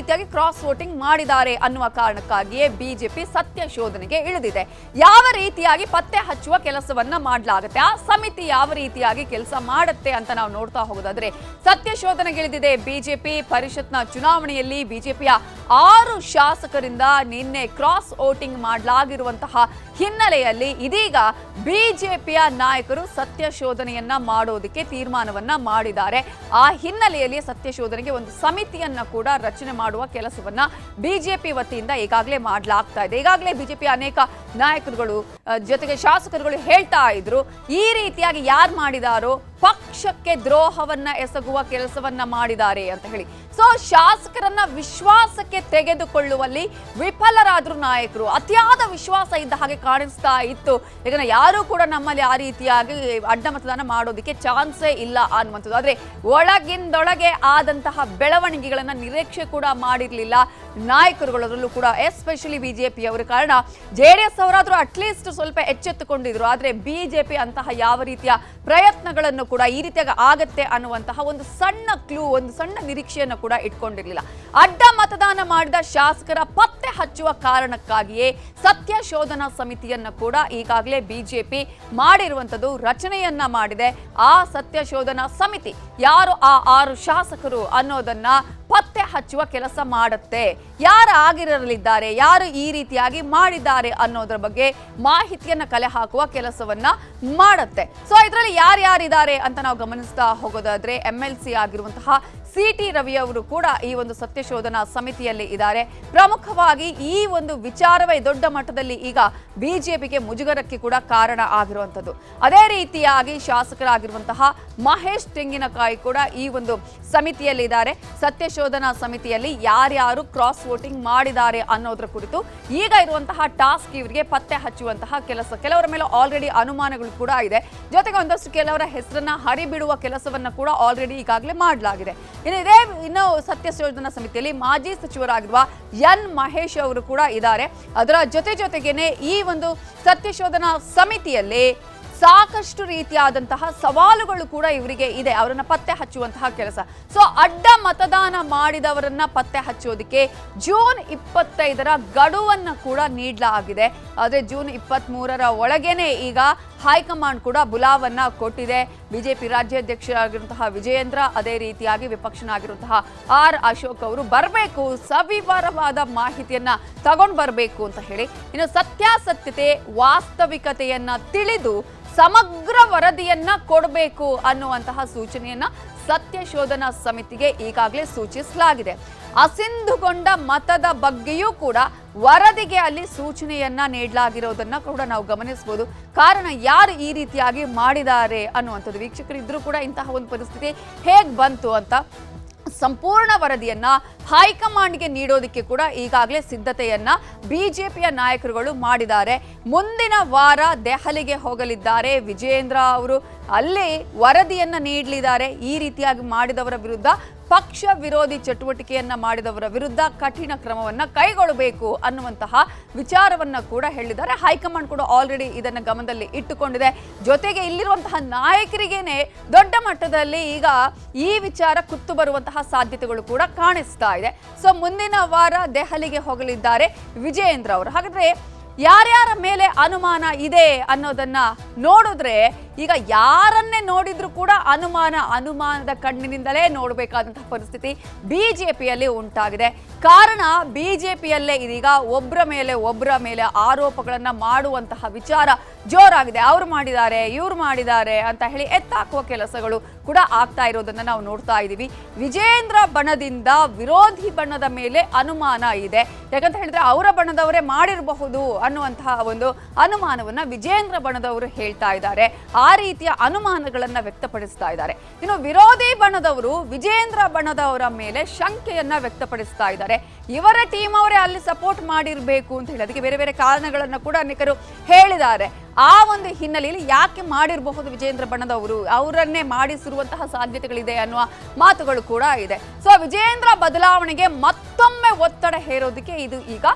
ರೀತಿಯಾಗಿ cross voting ಮಾಡಿದ್ದಾರೆ ಅನ್ನುವ ಕಾರಣಕ್ಕಾಗಿಯೇ ಬಿಜೆಪಿ ಸತ್ಯ ಶೋಧನೆಗೆ ಇಳಿದಿದೆ. ಯಾವ ರೀತಿಯಾಗಿ ಪತ್ತೆ ಹಚ್ಚುವ ಕೆಲಸವನ್ನ ಮಾಡಲಾಗುತ್ತೆ, ಆ ಸಮಿತಿ ಯಾವ ರೀತಿಯಾಗಿ ಕೆಲಸ ಮಾಡುತ್ತೆ ಅಂತ ನಾವು ನೋಡ್ತಾ ಹೋಗೋದಾದ್ರೆ ಸತ್ಯ ಶೋಧನೆಗೆ ಇಳಿದಿದೆ ಬಿಜೆಪಿ. ಪರಿಷತ್ನ ಚುನಾವಣೆಯಲ್ಲಿ ಬಿಜೆಪಿಯ 6 ಶಾಸಕರಿಂದ ನಿನ್ನೆ ಕ್ರಾಸ್ ವೋಟಿಂಗ್ ಮಾಡಲಾಗಿರುವಂತಹ ಹಿನ್ನೆಲೆಯಲ್ಲಿ ಇದೀಗ ಬಿಜೆಪಿಯ ನಾಯಕರು ಸತ್ಯ ಶೋಧನೆಯನ್ನ ಮಾಡೋದಕ್ಕೆ ತೀರ್ಮಾನವನ್ನ ಮಾಡಿದ್ದಾರೆ. ಆ ಹಿನ್ನೆಲೆಯಲ್ಲಿ ಸತ್ಯ ಶೋಧನೆಗೆ ಒಂದು ಸಮಿತಿಯನ್ನ ಕೂಡ ರಚನೆ ಮಾಡುವ ಕೆಲಸವನ್ನ ಬಿಜೆಪಿ ವತಿಯಿಂದ ಈಗಾಗಲೇ ಮಾಡಲಾಗ್ತಾ ಇದೆ. ಈಗಾಗಲೇ ಬಿಜೆಪಿಯ ಅನೇಕ ನಾಯಕರುಗಳು ಜೊತೆಗೆ ಶಾಸಕರುಗಳು ಹೇಳ್ತಾ ಇದ್ರು, ಈ ರೀತಿಯಾಗಿ ಯಾರು ಮಾಡಿದಾರೋ ಪಕ್ಷಕ್ಕೆ ದ್ರೋಹವನ್ನ ಎಸಗುವ ಕೆಲಸವನ್ನ ಮಾಡಿದ್ದಾರೆ ಅಂತ ಹೇಳಿ. ಸೊ ಶಾಸಕರನ್ನ ವಿಶ್ವಾಸಕ್ಕೆ ತೆಗೆದುಕೊಳ್ಳುವಲ್ಲಿ ವಿಫಲರಾದ್ರು ನಾಯಕರು. ಅತಿಯಾದ ವಿಶ್ವಾಸ ಇದ್ದ ಹಾಗೆ ಕಾಣಿಸ್ತಾ ಇತ್ತು. ಈಗ ಯಾರು ಕೂಡ ನಮ್ಮಲ್ಲಿ ಆ ರೀತಿಯಾಗಿ ಅಡ್ಡ ಮತದಾನ ಮಾಡೋದಕ್ಕೆ ಚಾನ್ಸೇ ಇಲ್ಲ ಅನ್ನುವಂಥದ್ದು. ಆದ್ರೆ ಒಳಗಿಂದೊಳಗೆ ಆದಂತಹ ಬೆಳವಣಿಗೆಗಳನ್ನ ನಿರೀಕ್ಷೆ ಕೂಡ ಮಾಡಿರ್ಲಿಲ್ಲ ನಾಯಕರುಗಳಲ್ಲೂ ಕೂಡ, ಎಸ್ಪೆಷಲಿ ಬಿಜೆಪಿ ಅವರ. ಕಾರಣ ಜೆಡಿಎಸ್ ಅವರಾದ್ರೂ ಅಟ್ಲೀಸ್ಟ್ ಸ್ವಲ್ಪ ಎಚ್ಚೆತ್ತುಕೊಂಡಿದ್ರು. ಆದ್ರೆ ಬಿಜೆಪಿ ಅಂತಹ ಯಾವ ರೀತಿಯ ಪ್ರಯತ್ನಗಳನ್ನು ಕೂಡ ಈ ರೀತಿಯಾಗಿ ಆಗತ್ತೆ ಅನ್ನುವಂತಹ ಒಂದು ಸಣ್ಣ ಕ್ಲೂ, ಒಂದು ಸಣ್ಣ ನಿರೀಕ್ಷೆಯನ್ನು ಕೂಡ ಇಟ್ಕೊಂಡಿರ್ಲಿಲ್ಲ. ಅಡ್ಡ ಮತದಾನ ಮಾಡಿದ ಶಾಸಕರ ಪತ್ತೆ ಹಚ್ಚುವ ಕಾರಣಕ್ಕಾಗಿಯೇ ಸತ್ಯ ಶೋಧನಾ ಸಮಿತಿಯನ್ನ ಕೂಡ ಈಗಾಗಲೇ ಬಿಜೆಪಿ ಮಾಡಿರುವಂತದ್ದು, ರಚನೆಯನ್ನ ಮಾಡಿದೆ. ಆ ಸತ್ಯ ಶೋಧನಾ ಸಮಿತಿ ಯಾರು ಆ 6 ಶಾಸಕರು ಅನ್ನೋದನ್ನ ಪತ್ತೆ ಹಚ್ಚುವ ಕೆಲಸ ಮಾಡುತ್ತೆ. ಯಾರು ಆಗಿರಲಿದ್ದಾರೆ, ಯಾರು ಈ ರೀತಿಯಾಗಿ ಮಾಡಿದ್ದಾರೆ ಅನ್ನೋದ್ರ ಬಗ್ಗೆ ಮಾಹಿತಿಯನ್ನ ಕಲೆ ಹಾಕುವ ಕೆಲಸವನ್ನ ಮಾಡುತ್ತೆ. ಸೊ ಇದರಲ್ಲಿ ಯಾರ್ಯಾರಿದ್ದಾರೆ ಅಂತ ನಾವು ಗಮನಿಸ್ತಾ ಹೋಗೋದಾದ್ರೆ MLC ಆಗಿರುವಂತಹ CT ರವಿ ಅವರು ಕೂಡ ಈ ಒಂದು ಸತ್ಯ ಶೋಧನಾ ಸಮಿತಿಯಲ್ಲಿ ಇದ್ದಾರೆ. ಪ್ರಮುಖವಾಗಿ ಈ ಒಂದು ವಿಚಾರವೇ ದೊಡ್ಡ ಮಟ್ಟದಲ್ಲಿ ಈಗ ಬಿಜೆಪಿಗೆ ಮುಜುಗರಕ್ಕೆ ಕೂಡ ಕಾರಣ ಆಗಿರುವಂತದ್ದು. ಅದೇ ರೀತಿಯಾಗಿ ಶಾಸಕರಾಗಿರುವಂತಹ ಮಹೇಶ್ ತೆಂಗಿನಕಾಯಿ ಕೂಡ ಈ ಒಂದು ಸಮಿತಿಯಲ್ಲಿ ಇದ್ದಾರೆ. ಸತ್ಯ ಶೋಧನಾ ಸಮಿತಿಯಲ್ಲಿ ಯಾರ್ಯಾರು ಕ್ರಾಸ್ ವೋಟಿಂಗ್ ಮಾಡಿದ್ದಾರೆ ಅನ್ನೋದ್ರ ಕುರಿತು ಈಗ ಇರುವಂತಹ ಟಾಸ್ಕ್ ಇವರಿಗೆ ಪತ್ತೆ ಹಚ್ಚುವಂತಹ ಕೆಲಸ. ಕೆಲವರ ಮೇಲೆ ಆಲ್ರೆಡಿ ಅನುಮಾನಗಳು ಕೂಡ ಇದೆ. ಜೊತೆಗೆ ಒಂದಷ್ಟು ಕೆಲವರ ಹೆಸರನ್ನ ಹರಿಬಿಡುವ ಕೆಲಸವನ್ನ ಕೂಡ ಆಲ್ರೆಡಿ ಈಗಾಗಲೇ ಮಾಡಲಾಗಿದೆ. ಇನ್ನು ಸತ್ಯ ಶೋಧನಾ ಸಮಿತಿಯಲ್ಲಿ ಮಾಜಿ ಸಚಿವರಾಗಿರುವ ಎನ್ ಮಹೇಶ್ ಅವರು ಕೂಡ ಇದ್ದಾರೆ. ಅದರ ಜೊತೆಗೇನೆ ಈ ಒಂದು ಸತ್ಯ ಶೋಧನಾ ಸಮಿತಿಯಲ್ಲಿ ಸಾಕಷ್ಟು ರೀತಿಯಾದಂತಹ ಸವಾಲುಗಳು ಕೂಡ ಇವರಿಗೆ ಇದೆ, ಅವರನ್ನ ಪತ್ತೆ ಹಚ್ಚುವಂತಹ ಕೆಲಸ. ಸೊ ಅಡ್ಡ ಮತದಾನ ಮಾಡಿದವರನ್ನ ಪತ್ತೆ ಹಚ್ಚೋದಕ್ಕೆ ಜೂನ್ 25ರ ಗಡುವನ್ನ ಕೂಡ ನೀಡಲಾಗಿದೆ. ಆದರೆ ಜೂನ್ 23ರ ಒಳಗೇನೆ ಈಗ ಹೈಕಮಾಂಡ್ ಕೂಡ ಬುಲಾವನ್ನ ಕೊಟ್ಟಿದೆ. ಬಿಜೆಪಿ ರಾಜ್ಯಾಧ್ಯಕ್ಷರಾಗಿರುವಂತಹ ವಿಜಯೇಂದ್ರ, ಅದೇ ರೀತಿಯಾಗಿ ವಿಪಕ್ಷನಾಗಿರುವಂತಹ ಆರ್ ಅಶೋಕ್ ಅವರು ಬರಬೇಕು, ಸವಿವರವಾದ ಮಾಹಿತಿಯನ್ನ ತಗೊಂಡು ಬರಬೇಕು ಅಂತ ಹೇಳಿ. ಇನ್ನು ಸತ್ಯಾಸತ್ಯತೆ ವಾಸ್ತವಿಕತೆಯನ್ನ ತಿಳಿದು ಸಮಗ್ರ ವರದಿಯನ್ನ ಕೊಡಬೇಕು ಅನ್ನುವಂತಹ ಸೂಚನೆಯನ್ನ ಸತ್ಯ ಶೋಧನಾ ಸಮಿತಿಗೆ ಈಗಾಗಲೇ ಸೂಚಿಸಲಾಗಿದೆ. ಅಸಿಂಧುಗೊಂಡ ಮತದ ಬಗ್ಗೆಯೂ ಕೂಡ ವರದಿಗೆ ಅಲ್ಲಿ ಸೂಚನೆಯನ್ನ ನೀಡಲಾಗಿರೋದನ್ನ ಕೂಡ ನಾವು ಗಮನಿಸಬಹುದು. ಕಾರಣ ಯಾರು ಈ ರೀತಿಯಾಗಿ ಮಾಡಿದ್ದಾರೆ ಅನ್ನುವಂಥದ್ದು. ವೀಕ್ಷಕರಿದ್ರೂ ಕೂಡ ಇಂತಹ ಒಂದು ಪರಿಸ್ಥಿತಿ ಹೇಗೆ ಬಂತು ಅಂತ ಸಂಪೂರ್ಣ ವರದಿಯನ್ನ ಹೈಕಮಾಂಡ್ಗೆ ನೀಡೋದಕ್ಕೆ ಕೂಡ ಈಗಾಗಲೇ ಸಿದ್ಧತೆಯನ್ನ ಬಿಜೆಪಿಯ ನಾಯಕರುಗಳು ಮಾಡಿದ್ದಾರೆ. ಮುಂದಿನ ವಾರ ದೆಹಲಿಗೆ ಹೋಗಲಿದ್ದಾರೆ ವಿಜಯೇಂದ್ರ ಅವರು. ಅಲ್ಲಿ ವರದಿಯನ್ನ ನೀಡಲಿದ್ದಾರೆ. ಈ ರೀತಿಯಾಗಿ ಮಾಡಿದವರ ವಿರುದ್ಧ, ಪಕ್ಷ ವಿರೋಧಿ ಚಟುವಟಿಕೆಯನ್ನ ಮಾಡಿದವರ ವಿರುದ್ಧ ಕಠಿಣ ಕ್ರಮವನ್ನ ಕೈಗೊಳ್ಳಬೇಕು ಅನ್ನುವಂತಹ ವಿಚಾರವನ್ನ ಕೂಡ ಹೇಳಿದ್ದಾರೆ. ಹೈಕಮಾಂಡ್ ಕೂಡ ಆಲ್ರೆಡಿ ಇದನ್ನ ಗಮನದಲ್ಲಿ ಇಟ್ಟುಕೊಂಡಿದೆ. ಜೊತೆಗೆ ಇಲ್ಲಿರುವಂತಹ ನಾಯಕರಿಗೇನೆ ದೊಡ್ಡ ಮಟ್ಟದಲ್ಲಿ ಈಗ ಈ ವಿಚಾರ ಕುತ್ತು ಬರುವಂತಹ ಸಾಧ್ಯತೆಗಳು ಕೂಡ ಕಾಣಿಸ್ತಾ ಇದೆ. ಸೊ ಮುಂದಿನ ವಾರ ದೆಹಲಿಗೆ ಹೋಗಲಿದ್ದಾರೆ ವಿಜಯೇಂದ್ರ ಅವರು. ಹಾಗಾದ್ರೆ ಯಾರ್ಯಾರ ಮೇಲೆ ಅನುಮಾನ ಇದೆ ಅನ್ನೋದನ್ನ ನೋಡಿದ್ರೆ ಈಗ ಯಾರನ್ನೇ ನೋಡಿದ್ರು ಕೂಡ ಅನುಮಾನದ ಕಣ್ಣಿನಿಂದಲೇ ನೋಡಬೇಕಾದಂತಹ ಪರಿಸ್ಥಿತಿ ಬಿಜೆಪಿಯಲ್ಲಿ ಉಂಟಾಗಿದೆ. ಕಾರಣ ಬಿಜೆಪಿಯಲ್ಲೇ ಇದೀಗ ಒಬ್ಬರ ಮೇಲೆ ಆರೋಪಗಳನ್ನ ಮಾಡುವಂತಹ ವಿಚಾರ ಜೋರಾಗಿದೆ. ಅವ್ರು ಮಾಡಿದ್ದಾರೆ, ಇವ್ರು ಮಾಡಿದ್ದಾರೆ ಅಂತ ಹೇಳಿ ಎತ್ತಾಕುವ ಕೆಲಸಗಳು ಕೂಡ ಆಗ್ತಾ ಇರೋದನ್ನ ನಾವು ನೋಡ್ತಾ ಇದ್ದೀವಿ. ವಿಜಯೇಂದ್ರ ಬಣದಿಂದ ವಿರೋಧಿ ಬಣದ ಮೇಲೆ ಅನುಮಾನ ಇದೆ. ಯಾಕಂತ ಹೇಳಿದ್ರೆ ಅವರ ಬಣದವರೇ ಮಾಡಿರಬಹುದು ಅನ್ನುವಂತಹ ಒಂದು ಅನುಮಾನವನ್ನ ವಿಜಯೇಂದ್ರ ಬಣದವರು ಹೇಳ್ತಾ ಇದ್ದಾರೆ. ಆ ರೀತಿಯ ಅನುಮಾನಗಳನ್ನ ವ್ಯಕ್ತಪಡಿಸ್ತಾ ಇದ್ದಾರೆ. ಇನ್ನು ವಿರೋಧಿ ಬಣದವರು ವಿಜಯೇಂದ್ರ ಬಣದವರ ಮೇಲೆ ಶಂಕೆಯನ್ನ ವ್ಯಕ್ತಪಡಿಸ್ತಾ ಇದ್ದಾರೆ. ಇವರ ಟೀಮ್ ಅವರೇ ಅಲ್ಲಿ ಸಪೋರ್ಟ್ ಮಾಡಿರಬೇಕು ಅಂತ ಹೇಳಿ ಅದಕ್ಕೆ ಬೇರೆ ಬೇರೆ ಕಾರಣಗಳನ್ನ ಕೂಡ ಅನೇಕರು ಹೇಳಿದ್ದಾರೆ. ಆ ಒಂದು ಹಿನ್ನೆಲೆಯಲ್ಲಿ ಯಾಕೆ ಮಾಡಿರಬಹುದು ವಿಜಯೇಂದ್ರ ಬಣದವರು, ಅವರನ್ನೇ ಮಾಡಿಸಿರುವಂತಹ ಸಾಧ್ಯತೆಗಳಿದೆ ಅನ್ನುವ ಮಾತುಗಳು ಕೂಡ ಇದೆ. ಸೊ ವಿಜಯೇಂದ್ರ ಬದಲಾವಣೆಗೆ ಮತ್ತೊಮ್ಮೆ ಒತ್ತಡ ಹೇರೋದಕ್ಕೆ ಇದು ಈಗ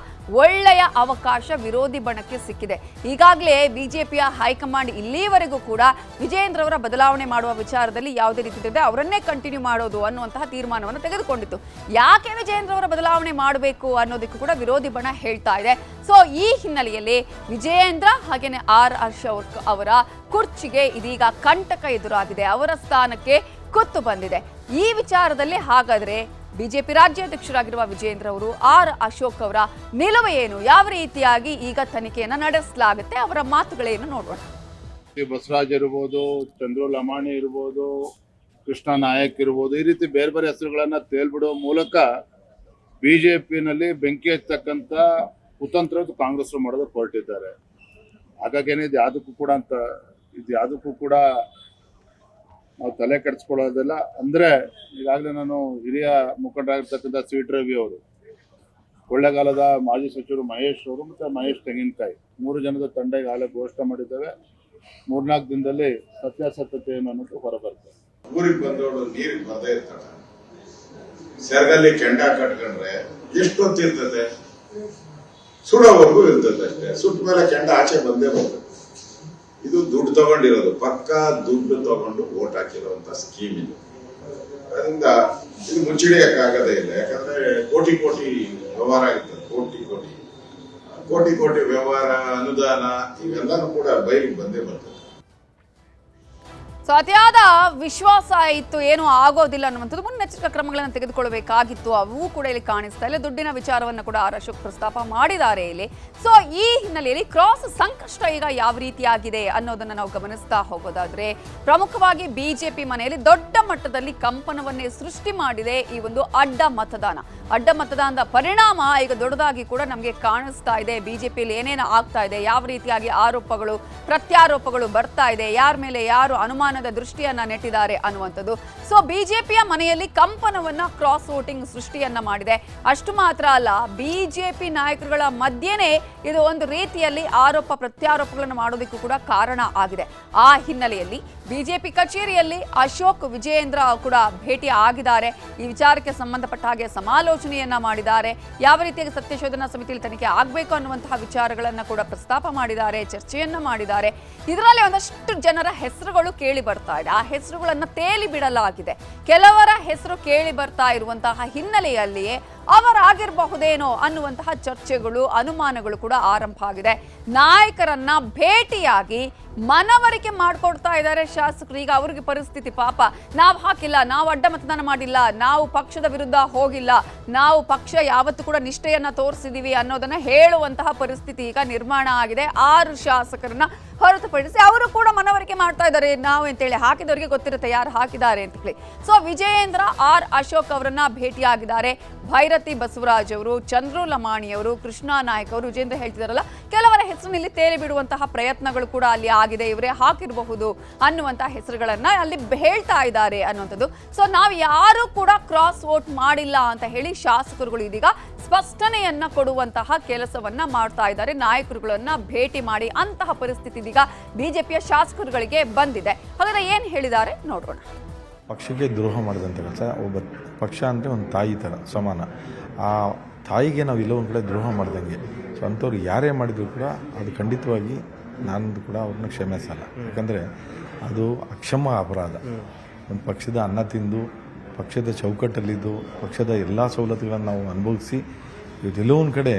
ಒಳ್ಳೆಯ ಅವಕಾಶ ವಿರೋಧಿ ಬಣಕ್ಕೆ ಸಿಕ್ಕಿದೆ. ಈಗಾಗಲೇ ಬಿಜೆಪಿಯ ಹೈಕಮಾಂಡ್ ಇಲ್ಲಿವರೆಗೂ ಕೂಡ ವಿಜಯೇಂದ್ರ ಅವರ ಬದಲಾವಣೆ ಮಾಡುವ ವಿಚಾರದಲ್ಲಿ ಯಾವುದೇ ರೀತಿ ಇದೆ ಅವರನ್ನೇ ಕಂಟಿನ್ಯೂ ಮಾಡೋದು ಅನ್ನುವಂತಹ ತೀರ್ಮಾನವನ್ನು ತೆಗೆದುಕೊಂಡಿತ್ತು. ಯಾಕೆ ವಿಜಯೇಂದ್ರ ಅವರ ಬದಲಾವಣೆ ಮಾಡಬೇಕು ಅನ್ನೋದಕ್ಕೂ ಕೂಡ ವಿರೋಧಿ ಬಣ ಹೇಳ್ತಾ ಇದೆ. ಸೊ ಈ ಹಿನ್ನೆಲೆಯಲ್ಲಿ ವಿಜಯೇಂದ್ರ ಹಾಗೇನೆ ಆರ್ ಅಶೋಕ್ ಅವರ ಕುರ್ಚಿಗೆ ಇದೀಗ ಕಂಟಕ ಎದುರಾಗಿದೆ. ಅವರ ಸ್ಥಾನಕ್ಕೆ ಕುತ್ತು ಬಂದಿದೆ. ಈ ವಿಚಾರದಲ್ಲಿ ಹಾಗಾದ್ರೆ ಬಿಜೆಪಿ ರಾಜ್ಯಾಧ್ಯಕ್ಷರಾಗಿರುವ ವಿಜಯೇಂದ್ರ ಅವರು ಆರ್ ಅಶೋಕ್ ಅವರ ನಿಲುವು ಏನು, ಯಾವ ರೀತಿಯಾಗಿ ಈಗ ತನಿಖೆಯನ್ನ ನಡೆಸಲಾಗುತ್ತೆ, ಅವರ ಮಾತುಗಳೇನು ನೋಡೋಣ. ಬಸವರಾಜ್ ಇರ್ಬೋದು, ಚಂದ್ರು ಲಮಾಣಿ ಇರ್ಬೋದು, ಕೃಷ್ಣ ನಾಯಕ್ ಇರ್ಬೋದು, ಈ ರೀತಿ ಬೇರೆ ಬೇರೆ ಹೆಸರುಗಳನ್ನ ತೇಲ್ಬಿಡುವ ಮೂಲಕ ಬಿಜೆಪಿನಲ್ಲಿ ಬೆಂಕಿ ಹಚ್ಚತಕ್ಕಂತ ಕುತಂತ್ರ ಕಾಂಗ್ರೆಸ್ ಮಾಡೋದಕ್ಕೆ ಹೊರಟಿದ್ದಾರೆ. ಹಾಗಾಗೇನೆ ಇದು ಯಾವುದಕ್ಕೂ ಕೂಡ ನಾವು ತಲೆ ಕೆಡಿಸ್ಕೊಳ್ಳೋದಿಲ್ಲ. ಅಂದ್ರೆ ಈಗಾಗಲೇ ನಾನು ಹಿರಿಯ ಮುಖಂಡರಾಗಿರ್ತಕ್ಕಂಥ ಸಿ ಟಿ ರವಿ ಅವರು, ಕೊಳ್ಳೇಗಾಲದ ಮಾಜಿ ಸಚಿವರು ಮಹೇಶ್ ಅವರು ಮತ್ತೆ ಮಹೇಶ್ ತೆಂಗಿನಕಾಯಿ 3 ಜನದ ತಂಡ ಈಗಾಗಲೇ ಘೋಷಣೆ ಮಾಡಿದ್ದೇವೆ. 3-4 ದಿನದಲ್ಲಿ ಸತ್ಯಾಸತ್ಯತೆ ಏನು ಅನ್ನೋದು ಹೊರಬರ್ತದೆ. ಊರಿಗೆ ಬಂದವಳು ನೀರಿಗೆ ಬಂದೇ ಇರ್ತಾಳೆ. ಸೆರಗಲ್ಲಿ ಕೆಂಡ ಕಟ್ಕೊಂಡ್ರೆ ಎಷ್ಟೊತ್ತು ಇರ್ತದೆ? ಸುಡೋವರೆಗೂ ಇರ್ತದೆ ಅಷ್ಟೇ. ಸುಟ್ಟ ಮೇಲೆ ಕೆಂಡ ಆಚೆ ಬಂದೇ ಬರ್ತದೆ. ಇದು ದುಡ್ಡು ತಗೊಂಡಿರೋದು, ಪಕ್ಕಾ ದುಡ್ಡು ತಗೊಂಡು ವೋಟ್ ಹಾಕಿರುವಂತ ಸ್ಕೀಮ್ ಇದು. ಅದರಿಂದ ಇದು ಮುಚ್ಚಿಡಿಯಕ್ಕಾಗದೇ ಇಲ್ಲ. ಯಾಕಂದ್ರೆ ಕೋಟಿ ವ್ಯವಹಾರ ಆಗಿರ್ತದೆ. ಕೋಟಿ ವ್ಯವಹಾರ, ಅನುದಾನ ಇವೆಲ್ಲನೂ ಕೂಡ ಬಯಲಿಗೆ ಬಂದೇ ಬರ್ತದೆ. ಸೊ ಅತಿಯಾದ ವಿಶ್ವಾಸ ಇತ್ತು, ಏನು ಆಗೋದಿಲ್ಲ ಅನ್ನುವಂಥದ್ದು ಮುನ್ನೆಚ್ಚರಿಕಾ ಕ್ರಮಗಳನ್ನು ತೆಗೆದುಕೊಳ್ಳಬೇಕಾಗಿತ್ತು. ಅವು ಕೂಡ ಇಲ್ಲಿ ಕಾಣಿಸ್ತಾ ಇಲ್ಲ. ದುಡ್ಡಿನ ವಿಚಾರವನ್ನು ಕೂಡ ಆರ್ ಅಶೋಕ್ ಪ್ರಸ್ತಾಪ ಮಾಡಿದ್ದಾರೆ ಇಲ್ಲಿ. ಸೊ ಈ ಹಿನ್ನೆಲೆಯಲ್ಲಿ ಕ್ರಾಸ್ ಸಂಕಷ್ಟ ಈಗ ಯಾವ ರೀತಿಯಾಗಿದೆ ಅನ್ನೋದನ್ನ ನಾವು ಗಮನಿಸ್ತಾ ಹೋಗೋದಾದ್ರೆ, ಪ್ರಮುಖವಾಗಿ ಬಿಜೆಪಿ ಮನೆಯಲ್ಲಿ ದೊಡ್ಡ ಮಟ್ಟದಲ್ಲಿ ಕಂಪನವನ್ನೇ ಸೃಷ್ಟಿ ಮಾಡಿದೆ ಈ ಒಂದು ಅಡ್ಡ ಮತದಾನದ ಪರಿಣಾಮ ಈಗ ದೊಡ್ಡದಾಗಿ ಕೂಡ ನಮಗೆ ಕಾಣಿಸ್ತಾ ಇದೆ. ಬಿಜೆಪಿಯಲ್ಲಿ ಏನೇನು ಆಗ್ತಾ ಇದೆ, ಯಾವ ರೀತಿಯಾಗಿ ಆರೋಪಗಳು ಪ್ರತ್ಯಾರೋಪಗಳು ಬರ್ತಾ ಇದೆ, ಯಾರ ಮೇಲೆ ಯಾರು ಅನುಮಾನದ ದೃಷ್ಟಿಯನ್ನ ನೆಟ್ಟಿದ್ದಾರೆ ಅನ್ನುವಂಥದ್ದು. ಸೊ ಬಿಜೆಪಿಯ ಮನೆಯಲ್ಲಿ ಕಂಪನವನ್ನ ಕ್ರಾಸ್ ವೋಟಿಂಗ್ ಸೃಷ್ಟಿಯನ್ನ ಮಾಡಿದೆ. ಅಷ್ಟು ಮಾತ್ರ ಅಲ್ಲ, ಬಿಜೆಪಿ ನಾಯಕರುಗಳ ಮಧ್ಯೆನೇ ಇದು ಒಂದು ರೀತಿಯಲ್ಲಿ ಆರೋಪ ಪ್ರತ್ಯಾರೋಪಗಳನ್ನು ಮಾಡೋದಕ್ಕೂ ಕೂಡ ಕಾರಣ ಆಗಿದೆ. ಆ ಹಿನ್ನೆಲೆಯಲ್ಲಿ ಬಿಜೆಪಿ ಕಚೇರಿಯಲ್ಲಿ ಅಶೋಕ್ ವಿಜಯೇಂದ್ರ ಕೂಡ ಭೇಟಿ ಆಗಿದ್ದಾರೆ. ಈ ವಿಚಾರಕ್ಕೆ ಸಂಬಂಧಪಟ್ಟ ಹಾಗೆ ಸಮಾಲೋಚನೆಯನ್ನ ಮಾಡಿದ್ದಾರೆ. ಯಾವ ರೀತಿಯಾಗಿ ಸತ್ಯಶೋಧನಾ ಸಮಿತಿಯಲ್ಲಿ ತನಿಖೆ ಆಗಬೇಕು ಅನ್ನುವಂತಹ ವಿಚಾರಗಳನ್ನ ಕೂಡ ಪ್ರಸ್ತಾಪ ಮಾಡಿದ್ದಾರೆ, ಚರ್ಚೆಯನ್ನ ಮಾಡಿದ್ದಾರೆ. ಇದರಲ್ಲಿ ಒಂದಷ್ಟು ಜನರ ಹೆಸರುಗಳು ಕೇಳಿ ಬರ್ತಾ ಇದೆ. ಆ ಹೆಸರುಗಳನ್ನ ತೇಲಿ ಬಿಡಲಾಗಿದೆ. ಕೆಲವರ ಹೆಸರು ಕೇಳಿ ಬರ್ತಾ ಇರುವಂತಹ ಹಿನ್ನೆಲೆಯಲ್ಲಿಯೇ ಅವರಾಗಿರಬಹುದೇನೋ ಅನ್ನುವಂತಹ ಚರ್ಚೆಗಳು, ಅನುಮಾನಗಳು ಕೂಡ ಆರಂಭ ಆಗಿದೆ. ನಾಯಕರನ್ನ ಭೇಟಿಯಾಗಿ ಮನವರಿಕೆ ಮಾಡ್ಕೊಡ್ತಾ ಇದ್ದಾರೆ ಶಾಸಕರು. ಈಗ ಅವ್ರಿಗೆ ಪರಿಸ್ಥಿತಿ, ಪಾಪ ನಾವು ಹಾಕಿಲ್ಲ, ನಾವು ಅಡ್ಡ ಮತದಾನ ಮಾಡಿಲ್ಲ, ನಾವು ಪಕ್ಷದ ವಿರುದ್ಧ ಹೋಗಿಲ್ಲ, ನಾವು ಪಕ್ಷ ಯಾವತ್ತೂ ಕೂಡ ನಿಷ್ಠೆಯನ್ನ ತೋರಿಸಿದೀವಿ ಅನ್ನೋದನ್ನ ಹೇಳುವಂತಹ ಪರಿಸ್ಥಿತಿ ಈಗ ನಿರ್ಮಾಣ ಆಗಿದೆ. 6 ಶಾಸಕರನ್ನ ಹೊರತುಪಡಿಸಿ ಅವರು ಕೂಡ ಮನವರಿಕೆ ಮಾಡ್ತಾ ಇದ್ದಾರೆ. ನಾವು ಅಂತೇಳಿ ಹಾಕಿದವರಿಗೆ ಗೊತ್ತಿರುತ್ತೆ ಯಾರು ಹಾಕಿದ್ದಾರೆ ಅಂತ ಹೇಳಿ. ಸೊ ವಿಜಯೇಂದ್ರ ಆರ್ ಅಶೋಕ್ ಅವರನ್ನ ಭೇಟಿಯಾಗಿದ್ದಾರೆ. ಭೈರತಿ ಬಸವರಾಜ್ ಅವರು, ಚಂದ್ರು ಲಮಾಣಿ ಅವರು, ಕೃಷ್ಣ ನಾಯಕ್ ಅವರು, ವಿಜೇಂದ್ರ ಹೇಳ್ತಿದಾರಲ್ಲ, ಕೆಲವರ ಹೆಸರಿನಲ್ಲಿ ತೇಲಿ ಬಿಡುವಂತಹ ಪ್ರಯತ್ನಗಳು ಕೂಡ ಅಲ್ಲಿ ಆಗಿದೆ. ಇವರೇ ಹಾಕಿರಬಹುದು ಅನ್ನುವಂತಹ ಹೆಸರುಗಳನ್ನ ಅಲ್ಲಿ ಹೇಳ್ತಾ ಇದ್ದಾರೆ ಅನ್ನುವಂಥದ್ದು. ಸೊ ನಾವು ಯಾರು ಕೂಡ ಕ್ರಾಸ್ ವೋಟ್ ಮಾಡಿಲ್ಲ ಅಂತ ಹೇಳಿ ಶಾಸಕರುಗಳು ಇದೀಗ ಸ್ಪಷ್ಟನೆಯನ್ನ ಕೊಡುವಂತಹ ಕೆಲಸವನ್ನ ಮಾಡ್ತಾ ಇದ್ದಾರೆ. ನಾಯಕರುಗಳನ್ನ ಭೇಟಿ ಮಾಡಿ ಅಂತಹ ಪರಿಸ್ಥಿತಿ ಇದೀಗ ಬಿಜೆಪಿಯ ಶಾಸಕರುಗಳಿಗೆ ಬಂದಿದೆ. ಹಾಗಾದ್ರೆ ಏನ್ ಹೇಳಿದ್ದಾರೆ ನೋಡೋಣ. ಪಕ್ಷಕ್ಕೆ ದ್ರೋಹ ಮಾಡಿದಂಥ ಕೆಲಸ, ಒಬ್ಬ ಪಕ್ಷ ಅಂದರೆ ಒಂದು ತಾಯಿ ಥರ ಸಮಾನ. ಆ ತಾಯಿಗೆ ನಾವು ಎಲ್ಲೋ ಒಂದು ಕಡೆ ದ್ರೋಹ ಮಾಡ್ದಂಗೆ. ಸೊ ಅಂಥವ್ರು ಯಾರೇ ಮಾಡಿದ್ರು ಕೂಡ ಅದು ಖಂಡಿತವಾಗಿ ನಾನು ಕೂಡ ಅವ್ರನ್ನ ಕ್ಷಮಿಸಲ್ಲ. ಯಾಕಂದರೆ ಅದು ಅಕ್ಷಮ ಅಪರಾಧ. ಒಂದು ಪಕ್ಷದ ಅನ್ನ ತಿಂದು, ಪಕ್ಷದ ಚೌಕಟ್ಟಲ್ಲಿದ್ದು, ಪಕ್ಷದ ಎಲ್ಲ ಸವಲತ್ತುಗಳನ್ನು ನಾವು ಅನುಭವಿಸಿ ಇವತ್ತೆಲ್ಲೋ ಒಂದು ಕಡೆ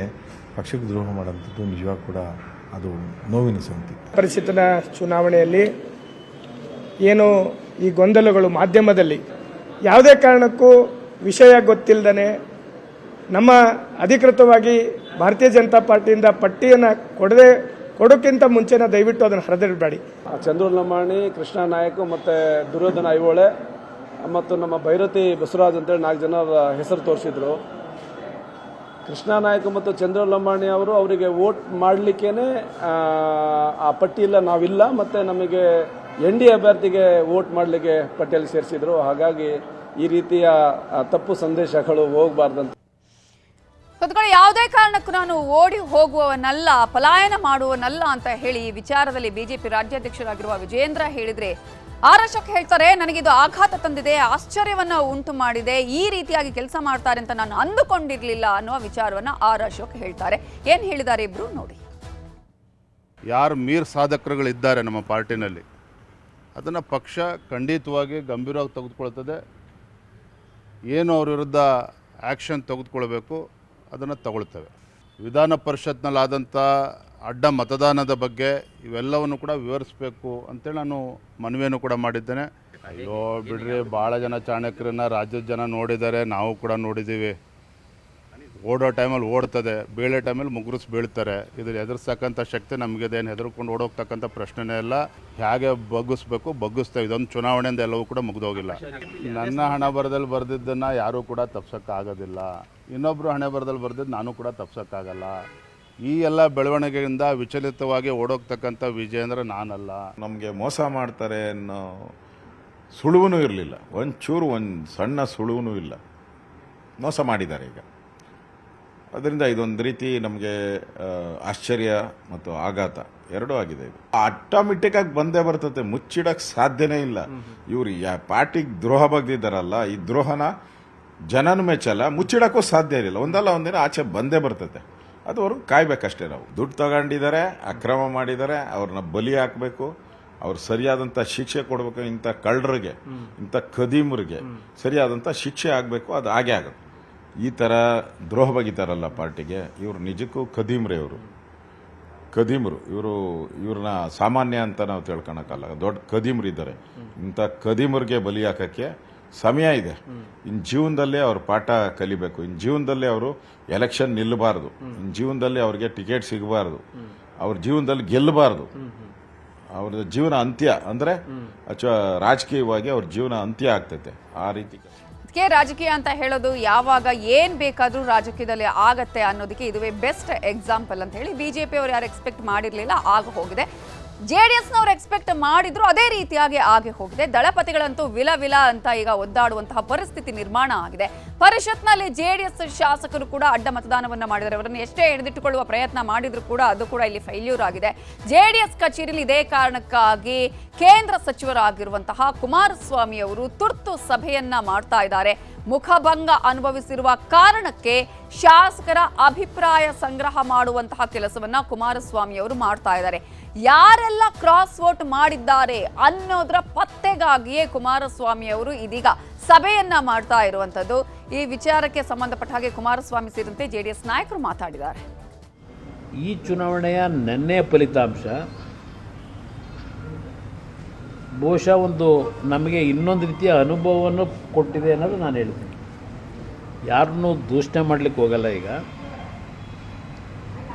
ಪಕ್ಷಕ್ಕೆ ದ್ರೋಹ ಮಾಡೋಂಥದ್ದು ನಿಜವಾಗ ಕೂಡ ಅದು ನೋವಿನ ಸಂಗತಿ. ಪರಿಷತ್ತಿನ ಚುನಾವಣೆಯಲ್ಲಿ ಏನು ಈ ಗೊಂದಲಗಳು ಮಾಧ್ಯಮದಲ್ಲಿ ಯಾವುದೇ ಕಾರಣಕ್ಕೂ ವಿಷಯ ಗೊತ್ತಿಲ್ಲದೇ ನಮ್ಮ ಅಧಿಕೃತವಾಗಿ ಭಾರತೀಯ ಜನತಾ ಪಾರ್ಟಿಯಿಂದ ಪಟ್ಟಿಯನ್ನು ಕೊಡೋಕ್ಕಿಂತ ಮುಂಚೆನ ದಯವಿಟ್ಟು ಅದನ್ನು ಹರಿದಿಡಬೇಡಿ. ಚಂದ್ರು ಲಮಾಣಿ, ಕೃಷ್ಣ ನಾಯಕ್ ಮತ್ತು ದುರ್ಯೋಧನ ಐಹೊಳೆ ಮತ್ತು ನಮ್ಮ ಭೈರತಿ ಬಸವರಾಜ್ ಅಂತೇಳಿ 4 ಜನರ ಹೆಸರು ತೋರಿಸಿದ್ರು. ಕೃಷ್ಣ ನಾಯಕ್ ಮತ್ತು ಚಂದ್ರು ಲಮಾಣಿ ಅವರು ಅವರಿಗೆ ವೋಟ್ ಮಾಡಲಿಕ್ಕೇ ಆ ಪಟ್ಟಿಯಲ್ಲಿ ನಾವಿಲ್ಲ, ಮತ್ತು ನಮಗೆ ND ಅಭ್ಯರ್ಥಿಗೆ ವೋಟ್ ಮಾಡಲಿಕ್ಕೆ ಪಟ್ಟಿಯಲ್ಲಿ ಸೇರಿಸಿದ್ರು. ಹಾಗಾಗಿ ಈ ರೀತಿಯ ತಪ್ಪು ಸಂದೇಶಗಳು ಹೋಗಬಾರ್ದಂತ. ಯಾವುದೇ ಕಾರಣಕ್ಕೂ ನಾನು ಓಡಿ ಹೋಗುವವನಲ್ಲ, ಪಲಾಯನ ಮಾಡುವವನಲ್ಲ ಅಂತ ಹೇಳಿ ಈ ವಿಚಾರದಲ್ಲಿ ಬಿಜೆಪಿ ರಾಜ್ಯಾಧ್ಯಕ್ಷರಾಗಿರುವ ವಿಜಯೇಂದ್ರ ಹೇಳಿದ್ರೆ, ಆರ್ ಅಶೋಕ್ ಹೇಳ್ತಾರೆ, ನನಗಿದು ಆಘಾತ ತಂದಿದೆ, ಆಶ್ಚರ್ಯವನ್ನ ಉಂಟು ಮಾಡಿದೆ, ಈ ರೀತಿಯಾಗಿ ಕೆಲಸ ಮಾಡ್ತಾರೆ ಅಂತ ನಾನು ಅಂದುಕೊಂಡಿರ್ಲಿಲ್ಲ ಅನ್ನುವ ವಿಚಾರವನ್ನ ಆರ್ ಅಶೋಕ್ ಹೇಳ್ತಾರೆ. ಏನ್ ಹೇಳಿದ್ದಾರೆ ಇಬ್ರು ನೋಡಿ. ಯಾರು ಮೀರ್ ಸಾಧಕರುಗಳಿದ್ದಾರೆ ನಮ್ಮ ಪಾರ್ಟಿನಲ್ಲಿ, ಅದನ್ನು ಪಕ್ಷ ಖಂಡಿತವಾಗಿ ಗಂಭೀರವಾಗಿ ತೆಗೆದುಕೊಳ್ತದೆ. ಏನು ಅವ್ರ ವಿರುದ್ಧ ಆ್ಯಕ್ಷನ್ ತೆಗೆದುಕೊಳ್ಬೇಕು ಅದನ್ನು ತಗೊಳ್ತೇವೆ. ವಿಧಾನ ಪರಿಷತ್ನಲ್ಲಾದಂಥ ಅಡ್ಡ ಮತದಾನದ ಬಗ್ಗೆ ಇವೆಲ್ಲವನ್ನು ಕೂಡ ವಿವರಿಸಬೇಕು ಅಂತೇಳಿ ನಾನು ಮನವಿಯನ್ನು ಕೂಡ ಮಾಡಿದ್ದೇನೆ. ಅಯ್ಯೋ ಬಿಡ್ರಿ, ಭಾಳ ಜನ ಚಾಣಕ್ಯರನ್ನ ರಾಜ್ಯದ ಜನ ನೋಡಿದ್ದಾರೆ, ನಾವು ಕೂಡ ನೋಡಿದ್ದೀವಿ. ಓಡೋ ಟೈಮಲ್ಲಿ ಓಡ್ತದೆ, ಬೀಳೋ ಟೈಮಲ್ಲಿ ಮುಗುರಿಸಿ ಬೀಳ್ತಾರೆ. ಇದ್ರ ಎದುರಿಸ್ತಕ್ಕಂಥ ಶಕ್ತಿ ನಮಗಿದೇನು ಹೆದರ್ಕೊಂಡು ಓಡೋಗ್ತಕ್ಕಂಥ ಪ್ರಶ್ನೆನೇ ಇಲ್ಲ. ಹೇಗೆ ಬಗ್ಗಿಸ್ಬೇಕು ಬಗ್ಗಿಸ್ತೇವೆ. ಇದೊಂದು ಚುನಾವಣೆಯಿಂದ ಎಲ್ಲವೂ ಕೂಡ ಮುಗಿದೋಗಿಲ್ಲ. ನನ್ನ ಹಣ ಬರದಲ್ಲಿ ಬರೆದಿದ್ದನ್ನು ಯಾರೂ ಕೂಡ ತಪ್ಸೋಕ್ಕಾಗೋದಿಲ್ಲ. ಇನ್ನೊಬ್ಬರು ಹಣೆ ಬರದಲ್ಲಿ ಬರೆದಿದ್ದು ನಾನು ಕೂಡ ತಪ್ಸೋಕ್ಕಾಗಲ್ಲ. ಈ ಎಲ್ಲ ಬೆಳವಣಿಗೆಯಿಂದ ವಿಚಲಿತವಾಗಿ ಓಡೋಗ್ತಕ್ಕಂಥ ವಿಜೇಂದ್ರ ನಾನಲ್ಲ. ನಮಗೆ ಮೋಸ ಮಾಡ್ತಾರೆ ಅನ್ನೋ ಸುಳುವೂ ಇರಲಿಲ್ಲ, ಒಂಚೂರು ಒಂದು ಸಣ್ಣ ಸುಳುವೂ ಇಲ್ಲ. ಮೋಸ ಮಾಡಿದ್ದಾರೆ ಈಗ. ಅದರಿಂದ ಇದೊಂದು ರೀತಿ ನಮಗೆ ಆಶ್ಚರ್ಯ ಮತ್ತು ಆಘಾತ ಎರಡೂ ಆಗಿದೆ. ಇದು ಆಟೋಮೆಟಿಕ್ಕಾಗಿ ಬಂದೇ ಬರ್ತದೆ, ಮುಚ್ಚಿಡಕ್ಕೆ ಸಾಧ್ಯನೇ ಇಲ್ಲ. ಇವರು ಪಾರ್ಟಿಗೆ ದ್ರೋಹ ಬಗ್ದಿದ್ದಾರಲ್ಲ, ಈ ದ್ರೋಹನ ಜನನ ಮೆಚ್ಚಲ್ಲ, ಮುಚ್ಚಿಡಕ್ಕೂ ಸಾಧ್ಯ ಇರಲಿಲ್ಲ. ಒಂದಲ್ಲ ಒಂದಿನ ಆಚೆ ಬಂದೇ ಬರ್ತದೆ. ಅದು ಅವ್ರಿಗೆ ಕಾಯ್ಬೇಕಷ್ಟೇ. ನಾವು ದುಡ್ಡು ತಗೊಂಡಿದ್ದಾರೆ, ಅಕ್ರಮ ಮಾಡಿದ್ದಾರೆ, ಅವ್ರನ್ನ ಬಲಿ ಹಾಕಬೇಕು, ಅವ್ರು ಸರಿಯಾದಂಥ ಶಿಕ್ಷೆ ಕೊಡಬೇಕು. ಇಂಥ ಕಳ್ಳರಿಗೆ, ಇಂಥ ಖದೀಮರಿಗೆ ಸರಿಯಾದಂಥ ಶಿಕ್ಷೆ ಆಗಬೇಕು. ಅದು ಹಾಗೆ ಆಗುತ್ತೆ. ಈ ಥರ ದ್ರೋಹ ಬಗಿತಾರಲ್ಲ ಪಾರ್ಟಿಗೆ, ಇವರು ನಿಜಕ್ಕೂ ಖದೀಮ್ರೆ. ಖದೀಮರು ಇವ್ರನ್ನ ಸಾಮಾನ್ಯ ಅಂತ ನಾವು ತಿಳ್ಕೊಳಕ್ಕಲ್ಲ, ದೊಡ್ಡ ಖದೀಮ್ರು ಇದ್ದಾರೆ. ಇಂಥ ಖದೀಮರಿಗೆ ಬಲಿ ಹಾಕೋಕ್ಕೆ ಸಮಯ ಇದೆ. ಇನ್ನು ಜೀವನದಲ್ಲೇ ಅವ್ರ ಪಾಠ ಕಲಿಬೇಕು. ಇನ್ನು ಜೀವನದಲ್ಲೇ ಅವರು ಎಲೆಕ್ಷನ್ ನಿಲ್ಲಬಾರ್ದು. ಇನ್ನು ಜೀವನದಲ್ಲಿ ಅವ್ರಿಗೆ ಟಿಕೆಟ್ ಸಿಗಬಾರ್ದು. ಅವ್ರ ಜೀವನದಲ್ಲಿ ಗೆಲ್ಲಬಾರ್ದು. ಅವ್ರ ಜೀವನ ಅಂತ್ಯ ಅಂದರೆ ಅಥವಾ ರಾಜಕೀಯವಾಗಿ ಅವ್ರ ಜೀವನ ಅಂತ್ಯ ಆಗ್ತೈತೆ. ಆ ರೀತಿ ರಾಜಕೀಯ ಅಂತ ಹೇಳೋದು ಯಾವಾಗ ಏನ್ ಬೇಕಾದ್ರೂ ರಾಜಕೀಯದಲ್ಲಿ ಆಗತ್ತೆ ಅನ್ನೋದಕ್ಕೆ ಇದುವೇ ಬೆಸ್ಟ್ ಎಕ್ಸಾಂಪಲ್ ಅಂತ ಹೇಳಿ ಬಿಜೆಪಿ ಅವರು ಯಾರು ಎಕ್ಸ್ಪೆಕ್ಟ್ ಮಾಡಿರ್ಲಿಲ್ಲ, ಆಗ ಹೋಗಿದೆ. ಜೆಡಿಎಸ್ನವರು ಎಕ್ಸ್ಪೆಕ್ಟ್ ಮಾಡಿದ್ರು, ಅದೇ ರೀತಿಯಾಗಿ ಆಗಿ ಹೋಗಿದೆ. ದಳಪತಿಗಳಂತೂ ವಿಲ ಅಂತ ಈಗ ಒದ್ದಾಡುವಂತಹ ಪರಿಸ್ಥಿತಿ ನಿರ್ಮಾಣ ಆಗಿದೆ. ಪರಿಷತ್ನಲ್ಲಿ ಜೆಡಿಎಸ್ ಶಾಸಕರು ಕೂಡ ಅಡ್ಡ ಮತದಾನವನ್ನ ಮಾಡಿದ್ದಾರೆ. ಅವರನ್ನು ಎಷ್ಟೇ ಹಿಡಿದಿಟ್ಟುಕೊಳ್ಳುವ ಪ್ರಯತ್ನ ಮಾಡಿದ್ರು ಕೂಡ ಅದು ಕೂಡ ಇಲ್ಲಿ ಫೈಲ್ಯೂರ್ ಆಗಿದೆ. ಜೆಡಿಎಸ್ ಕಚೇರಿಯಲ್ಲಿ ಇದೇ ಕಾರಣಕ್ಕಾಗಿ ಕೇಂದ್ರ ಸಚಿವರಾಗಿರುವಂತಹ ಕುಮಾರಸ್ವಾಮಿ ಅವರು ತುರ್ತು ಸಭೆಯನ್ನ ಮಾಡ್ತಾ ಇದ್ದಾರೆ. ಮುಖಭಂಗ ಅನುಭವಿಸಿರುವ ಕಾರಣಕ್ಕೆ ಶಾಸಕರ ಅಭಿಪ್ರಾಯ ಸಂಗ್ರಹ ಮಾಡುವಂತಹ ಕೆಲಸವನ್ನ ಕುಮಾರಸ್ವಾಮಿ ಅವರು ಮಾಡ್ತಾ ಇದ್ದಾರೆ. ಯಾರೆಲ್ಲ ಕ್ರಾಸ್ ವೋಟ್ ಮಾಡಿದ್ದಾರೆ ಅನ್ನೋದರ ಪತ್ತೆಗಾಗಿಯೇ ಕುಮಾರಸ್ವಾಮಿ ಅವರು ಇದೀಗ ಸಭೆಯನ್ನ ಮಾಡ್ತಾ ಇರುವಂತದ್ದು. ಈ ವಿಚಾರಕ್ಕೆ ಸಂಬಂಧಪಟ್ಟ ಹಾಗೆ ಕುಮಾರಸ್ವಾಮಿ ಸೇರಿದಂತೆ ಜೆಡಿಎಸ್ ನಾಯಕರು ಮಾತಾಡಿದ್ದಾರೆ. ಈ ಚುನಾವಣೆಯ ನೆನ್ನೆಯ ಫಲಿತಾಂಶ ಬಹುಶಃ ಒಂದು ನಮಗೆ ಇನ್ನೊಂದು ರೀತಿಯ ಅನುಭವವನ್ನು ಕೊಟ್ಟಿದೆ ಅನ್ನೋದು ನಾನು ಹೇಳ್ತೀನಿ. ಯಾರನ್ನೂ ದೂಷಣೆ ಮಾಡಲಿಕ್ಕೆ ಹೋಗಲ್ಲ. ಈಗ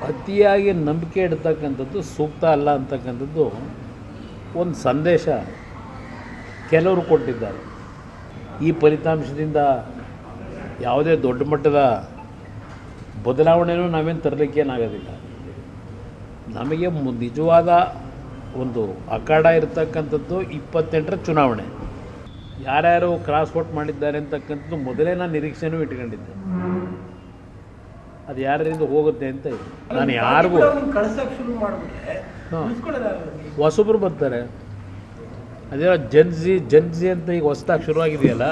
ಅತಿಯಾಗಿ ನಂಬಿಕೆ ಇಡ್ತಕ್ಕಂಥದ್ದು ಸೂಕ್ತ ಅಲ್ಲ ಅಂತಕ್ಕಂಥದ್ದು ಒಂದು ಸಂದೇಶ ಕೆಲವರು ಕೊಟ್ಟಿದ್ದಾರೆ. ಈ ಫಲಿತಾಂಶದಿಂದ ಯಾವುದೇ ದೊಡ್ಡ ಮಟ್ಟದ ಬದಲಾವಣೆಯೂ ನಾವೇನು ತರಲಿಕ್ಕೇನಾಗೋದಿಲ್ಲ. ನಮಗೆ ನಿಜವಾದ ಒಂದು ಅಖಾಡ ಇರತಕ್ಕಂಥದ್ದು 28ರ ಚುನಾವಣೆ. ಯಾರ್ಯಾರು ಕ್ರಾಸ್ ವೋಟ್ ಮಾಡಿದ್ದಾರೆ ಅಂತಕ್ಕಂಥದ್ದು ಮೊದಲೇ ನಾನು ನಿರೀಕ್ಷೆನೂ ಇಟ್ಕೊಂಡಿದ್ದೆ. ಅದು ಯಾರಿಂದ ಹೋಗುತ್ತೆ ಅಂತ ಇದೆ. ನಾನು ಯಾರಿಗೂ ಹೊಸಬ್ರು ಬರ್ತಾರೆ. ಅದೇ ಜನ್ಜಿ ಅಂತ ಈಗ ಹೊಸದಾಗಿ ಶುರುವಾಗಿದೆಯಲ್ಲ,